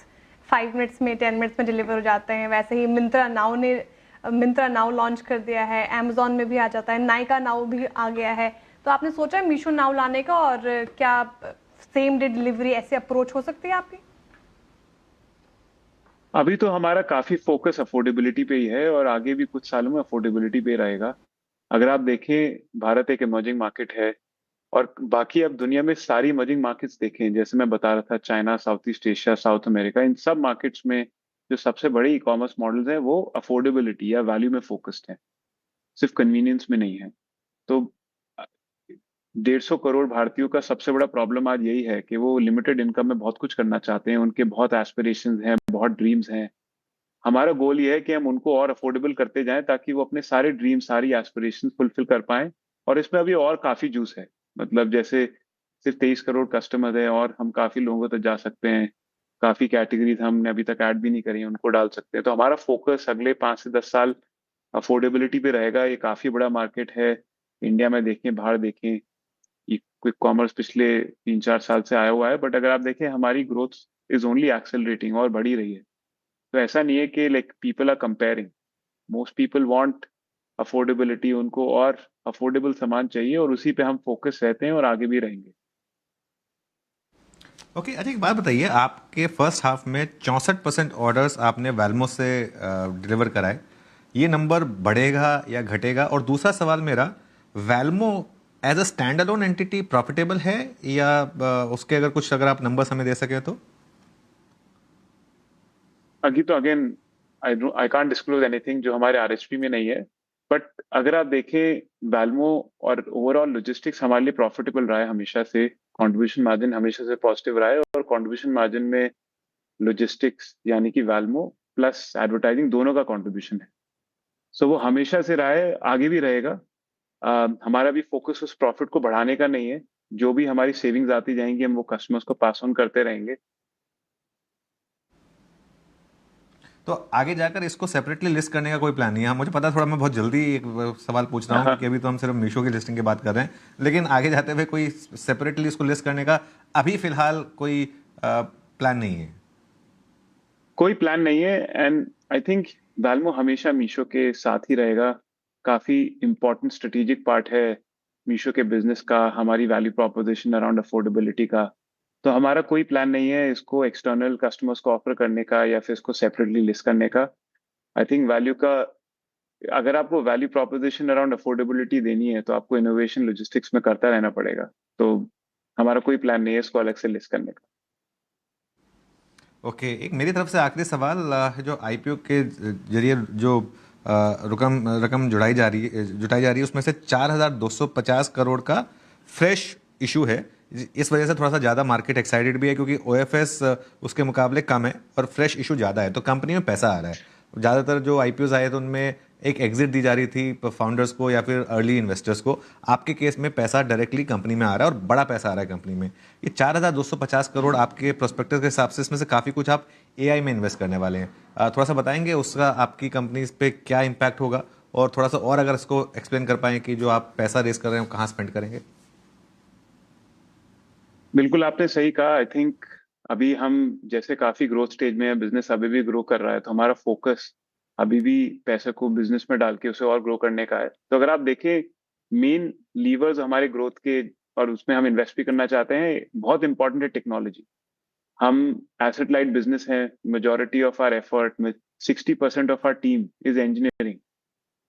5 मिनट्स में, 10 मिनट्स में डिलीवर हो जाते हैं, वैसे ही मिंत्रा नाउ लॉन्च कर दिया है, अमेजोन में भी आ जाता है, नाइका नाउ भी आ गया है। तो आपने सोचा है मीशो नाउ लाने का, और क्या सेम डे डिलीवरी ऐसे अप्रोच हो सकती है आपकी? अभी तो हमारा काफी फोकस अफोर्डेबिलिटी पे ही है और आगे भी कुछ सालों में अफोर्डेबिलिटी पे रहेगा। अगर आप देखें, भारत एक इमर्जिंग मार्केट है और बाकी अब दुनिया में सारी इमर्जिंग मार्केट्स देखें, जैसे मैं बता रहा था, China, South East Asia, South America, इन सब मार्केट्स में जो सबसे बड़े ई कॉमर्स मॉडल्स हैं वो अफोर्डेबिलिटी या वैल्यू में फोकस्ड है, सिर्फ कन्वीनियंस में नहीं है। तो 150 करोड़ भारतीयों का सबसे बड़ा प्रॉब्लम आज यही है कि वो लिमिटेड इनकम में बहुत कुछ करना चाहते हैं, उनके बहुत एस्पिरेशंस हैं, बहुत ड्रीम्स हैं। हमारा गोल ये है कि हम उनको और अफोर्डेबल करते जाएं ताकि वो अपने सारे ड्रीम, सारी एस्पिरेशंस फुलफिल कर पाएं। और इसमें अभी और काफी जूस है, मतलब जैसे सिर्फ 23 करोड़ कस्टमर है और हम काफी लोगों तक जा सकते हैं, काफी कैटेगरीज हमने अभी तक ऐड भी नहीं करी हैं, उनको डाल सकते हैं। तो हमारा फोकस अगले 5 से 10 साल अफोर्डेबिलिटी पे रहेगा। ये काफी बड़ा मार्केट है, इंडिया में देखें, बाहर देखें, ये क्विक कॉमर्स पिछले 3-4 साल से आया हुआ है, बट अगर आप देखें हमारी ग्रोथ इज ओनली एक्सेलरेटिंग और बढ़ी रही है। तो ऐसा नहीं है कि like people are comparing, most people want affordability, उनको और अफोर्डेबल सामान चाहिए और उसी पे हम फोकस रहते हैं और आगे भी रहेंगे। ओके, अच्छा एक बात बताइए, आपके फर्स्ट हाफ में 64% ऑर्डर्स आपने वेलमो से डिलीवर कराए, ये नंबर बढ़ेगा या घटेगा? और दूसरा सवाल मेरा, वेलमो as a stand alone entity profitable है या उसके अगर कुछ अगर आप नंबर्स हमें दे सके तो? अभी तो again I can't disclose anything जो हमारे आरएसपी में नहीं है, बट अगर आप देखें वेलमो और ओवरऑल लॉजिस्टिक्स हमारे लिए प्रॉफिटेबल रहा है हमेशा से, कंट्रीब्यूशन मार्जिन हमेशा से पॉजिटिव रहा है और कंट्रीब्यूशन मार्जिन में लॉजिस्टिक्स यानी कि वेलमो प्लस एडवर्टाइजिंग दोनों का कंट्रीब्यूशन है। सो वो हमेशा से रहा है, आगे भी रहेगा। हमारा भी फोकस उस प्रॉफिट को बढ़ाने का नहीं है, जो भी हमारी सेविंग्स आती जाएंगी हम वो कस्टमर्स को पास ऑन करते रहेंगे। तो आगे जाकर इसको सेपरेटली लिस्ट करने का कोई प्लान नहीं है? मुझे पता, थोड़ा मैं बहुत जल्दी एक सवाल पूछ रहा हूँ क्योंकि अभी तो हम सिर्फ मीशो की लिस्टिंग की बात कर रहे हैं, लेकिन आगे जाते हुए कोई सेपरेटली इसको लिस्ट करने का अभी फिलहाल कोई प्लान नहीं है? कोई प्लान नहीं है एंड आई थिंक वेलमो हमेशा मीशो के साथ ही रहेगा। काफ़ी इम्पोर्टेंट स्ट्रेटेजिक पार्ट है मीशो के बिजनेस का, हमारी वैल्यू प्रोपोजिशन अराउंड अफोर्डेबिलिटी का। तो हमारा कोई प्लान नहीं है इसको एक्सटर्नल कस्टमर्स को ऑफर करने का या फिर इसको सेपरेटली लिस्ट करने का। आई थिंक वैल्यू का, अगर आपको वैल्यू प्रोपोजिशन अराउंड अफोर्डेबिलिटी देनी है तो आपको इनोवेशन लॉजिस्टिक्स में करता रहना पड़ेगा। तो हमारा कोई प्लान नहीं है इसको अलग से लिस्ट करने का। ओके, एक मेरी तरफ से आखिरी सवाल, जो आईपीओ के जरिए जो रकम जुटाई जा रही है उसमें से 4,250 करोड़ का फ्रेश इशू है। इस वजह से थोड़ा सा ज़्यादा मार्केट एक्साइटेड भी है क्योंकि ओएफएस उसके मुकाबले कम है और फ्रेश इशू ज़्यादा है, तो कंपनी में पैसा आ रहा है। ज़्यादातर जो आईपीओज आए तो उनमें एक एग्जिट दी जा रही थी फाउंडर्स को या फिर अर्ली इन्वेस्टर्स को। आपके केस में पैसा डायरेक्टली कंपनी में आ रहा है और बड़ा पैसा आ रहा है कंपनी में। ये 4,250 करोड़ आपके प्रोस्पेक्टस के हिसाब से इसमें से काफ़ी कुछ आप एआई में इन्वेस्ट करने वाले हैं। थोड़ा सा बताएंगे उसका आपकी कंपनी पे क्या इम्पैक्ट होगा, और थोड़ा सा और अगर इसको एक्सप्लेन कर पाएँ कि जो आप पैसा रेस कर रहे हैं वो कहाँ स्पेंड करेंगे। बिल्कुल आपने सही कहा। आई थिंक अभी हम जैसे काफी ग्रोथ स्टेज में है, बिजनेस अभी भी ग्रो कर रहा है, तो हमारा फोकस अभी भी पैसे को बिजनेस में डाल के उसे और ग्रो करने का है। तो अगर आप देखें मेन लीवर्स हमारे ग्रोथ के, और उसमें हम इन्वेस्ट भी करना चाहते हैं, बहुत इंपॉर्टेंट है टेक्नोलॉजी। हम एसेट लाइट बिजनेस है, मेजॉरिटी ऑफ आर एफर्ट में 60% of our team is engineering.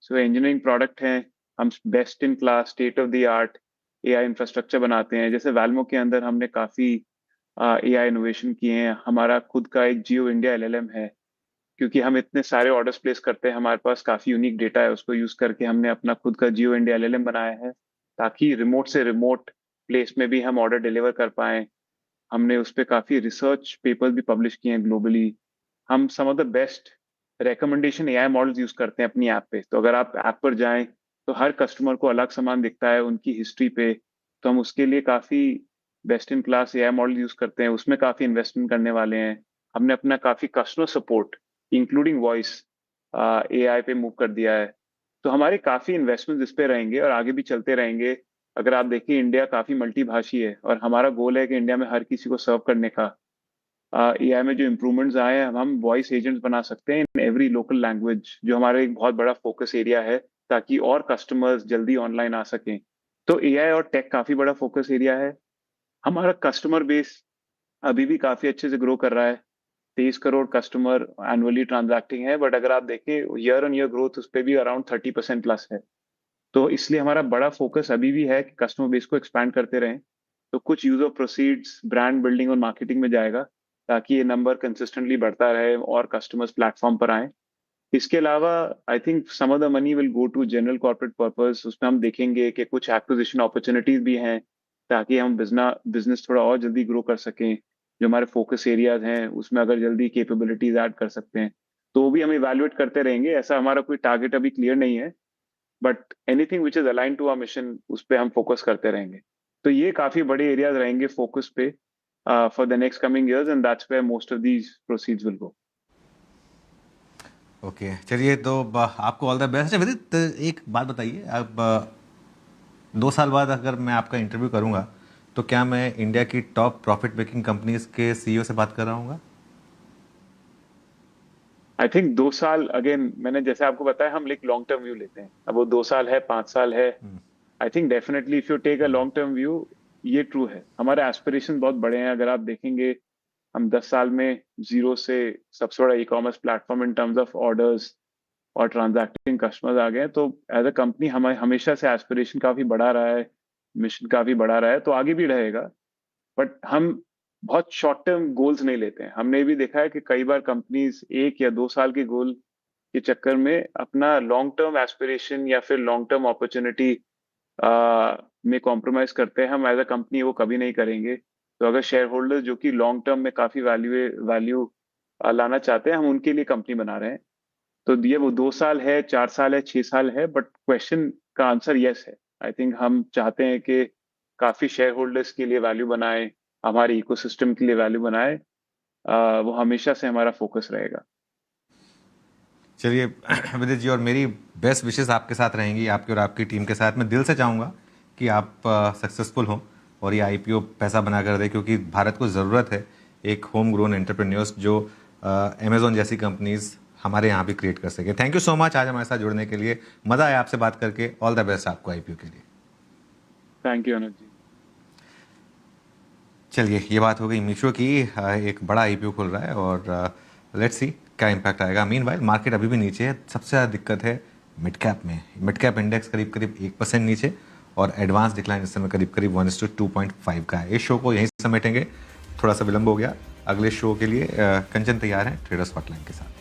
So engineering product है, हम best in class state of the art AI infrastructure बनाते हैं। जैसे वैल्मो के अंदर हमने काफी एआई इनोवेशन किए हैं। हमारा खुद का एक जियो इंडिया एलएलएम है, क्योंकि हम इतने सारे ऑर्डर्स प्लेस करते हैं, हमारे पास काफी यूनिक डेटा है। उसको यूज करके हमने अपना खुद का जियो इंडिया एलएलएम बनाया है ताकि रिमोट से रिमोट प्लेस में भी हम ऑर्डर डिलीवर कर पाए। हमने उस पर काफी रिसर्च पेपर्स भी पब्लिश किए हैं ग्लोबली। हम some of the best recommendation AI models use करते हैं अपनी ऐप पे। तो अगर आप ऐप पर जाएं तो हर कस्टमर को अलग सामान दिखता है उनकी हिस्ट्री पे। तो हम उसके लिए काफी best in class AI model use करते हैं, उसमें काफी इन्वेस्टमेंट करने वाले हैं। हमने अपना काफी customer support including voice AI पे मूव कर दिया है। तो हमारे काफी इन्वेस्टमेंट इस पे रहेंगे और आगे भी चलते रहेंगे। अगर आप देखिए इंडिया काफी मल्टीभाषी है और हमारा गोल है कि इंडिया में हर किसी को सर्व करने का। एआई में जो इम्प्रूवमेंट्स आए हैं, हम वॉइस एजेंट्स बना सकते हैं इन एवरी लोकल लैंग्वेज, जो हमारा एक बहुत बड़ा फोकस एरिया है, ताकि और कस्टमर्स जल्दी ऑनलाइन आ सकें। तो एआई और टेक काफी बड़ा फोकस एरिया है। हमारा कस्टमर बेस अभी भी काफी अच्छे से ग्रो कर रहा है। 23 करोड़ कस्टमर एनुअली ट्रांजैक्टिंग है, बट अगर आप देखें ईयर ऑन ईयर ग्रोथ उस पर भी अराउंड 30% प्लस है। तो इसलिए हमारा बड़ा फोकस अभी भी है कि कस्टमर बेस को एक्सपैंड करते रहें। तो कुछ यूजर प्रोसीड्स ब्रांड बिल्डिंग और मार्केटिंग में जाएगा ताकि ये नंबर कंसिस्टेंटली बढ़ता रहे और कस्टमर्स प्लेटफॉर्म पर आए। इसके अलावा I think some of the money will go to general corporate purpose. उसमें हम देखेंगे कि कुछ एक्विजिशन अपॉर्चुनिटीज भी हैं ताकि हम बिजनेस थोड़ा और जल्दी ग्रो कर सकें। जो हमारे फोकस एरियाज हैं उसमें अगर जल्दी कैपेबिलिटीज ऐड कर सकते हैं तो वो भी हम इवैल्यूएट करते रहेंगे। ऐसा हमारा कोई टारगेट अभी क्लियर नहीं है, but anything which is align to our mission उस पर हम फोकस करते रहेंगे। तो ये काफी बड़े एरियाज रहेंगे फोकस पे for the next coming years, and that's where most of these proceeds will go. Okay, चलिए तो आपको ऑल द बेस्ट। अच्छा विदित, एक बात बताइए, अब 2 साल बाद अगर मैं आपका इंटरव्यू करूंगा तो क्या मैं इंडिया की टॉप प्रॉफिट मेकिंग कंपनीज के सीईओ से बात कर रहा हूँ? आई थिंक 2 साल, अगेन मैंने जैसे आपको बताया, हम एक लॉन्ग टर्म व्यू लेते हैं। अब वो 2 साल है, 5 साल है, I think definitely if you take a long term view, ये ट्रू है। हमारे एस्पिरेशन बहुत बड़े हैं। अगर आप देखेंगे हम 10 साल में जीरो से सबसे बड़ा e commerce platform in terms of orders और ट्रांजैक्टिंग कस्टमर्स आ गए हैं। तो एज अ कंपनी हमें हमेशा से एस्पिरेशन काफी बढ़ा रहा है, मिशन काफी बढ़ा रहा है, तो आगे भी रहेगा। बट हम बहुत शॉर्ट टर्म गोल्स नहीं लेते हैं। हमने भी देखा है कि कई बार कंपनीज 1 या 2 साल के गोल के चक्कर में अपना लॉन्ग टर्म एस्पिरेशन या फिर लॉन्ग टर्म अपॉर्चुनिटी में कॉम्प्रोमाइज करते हैं। हम एज अ कंपनी वो कभी नहीं करेंगे। तो अगर शेयर होल्डर जो कि लॉन्ग टर्म में काफी वैल्यू लाना चाहते हैं, हम उनके लिए कंपनी बना रहे हैं। तो ये वो 2 साल है, 4 साल है, 6 साल है, बट क्वेश्चन का आंसर यस है। आई थिंक हम चाहते हैं कि काफी शेयर होल्डर्स के लिए वैल्यू बनाए, हमारे इकोसिस्टम के लिए वैल्यू बनाए। वो हमेशा से हमारा फोकस रहेगा। चलिए विदित जी, और मेरी बेस्ट विशेस आपके साथ रहेंगी, आपके और आपकी टीम के साथ। मैं दिल से चाहूँगा कि आप सक्सेसफुल हों और ये आईपीओ पैसा बना कर दे, क्योंकि भारत को ज़रूरत है एक होम ग्रोन एंटरप्रेन्योर्स जो अमेज़ॉन जैसी कंपनीज हमारे यहाँ भी क्रिएट कर सके। थैंक यू सो मच आज हमारे साथ जुड़ने के लिए, मज़ा आया आपसे बात करके। ऑल द बेस्ट आपको IPO के लिए। थैंक यू अनुज जी। चलिए, ये बात हो गई मीशो की। एक बड़ा IPO खुल रहा है और लेट्स सी क्या इम्पैक्ट आएगा। मीनवाइल मार्केट अभी भी नीचे है। सबसे ज़्यादा दिक्कत है मिड कैप में। मिड कैप इंडेक्स करीब करीब 1% नीचे और एडवांस डिक्लाइन इस समय करीब करीब 1:2.5 का है। इस शो को यहीं समेटेंगे, थोड़ा सा विलंब हो गया। अगले शो के लिए कंचन तैयार है ट्रेडर्स हॉटलाइन के साथ।